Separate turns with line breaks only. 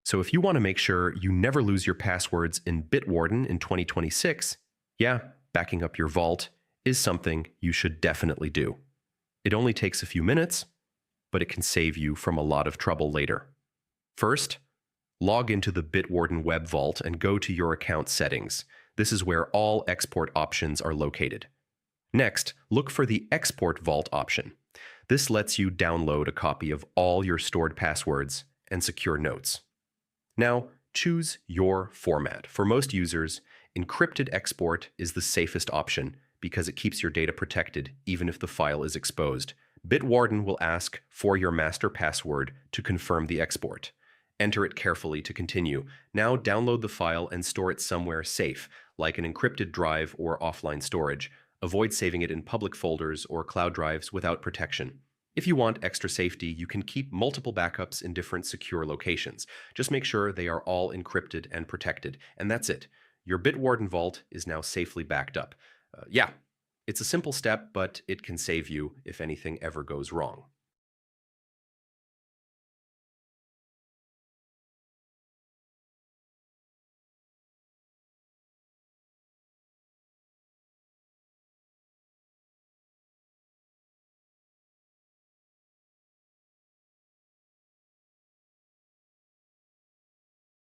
So if you want to make sure you never lose your passwords in Bitwarden in 2026, yeah, backing up your vault is something you should definitely do. It only takes a few minutes, but it can save you from a lot of trouble later. First, log into the Bitwarden web vault and go to your account settings. This is where all export options are located. Next, look for the Export Vault option. This lets you download a copy of all your stored passwords and secure notes. Now, choose your format. For most users, encrypted export is the safest option because it keeps your data protected even if the file is exposed. Bitwarden will ask for your master password to confirm the export. Enter it carefully to continue. Now download the file and store it somewhere safe, like an encrypted drive or offline storage. Avoid saving it in public folders or cloud drives without protection. If you want extra safety, you can keep multiple backups in different secure locations. Just make sure they are all encrypted and protected, and that's it. Your Bitwarden vault is now safely backed up. Yeah, it's a simple step, but it can save you if anything ever goes wrong.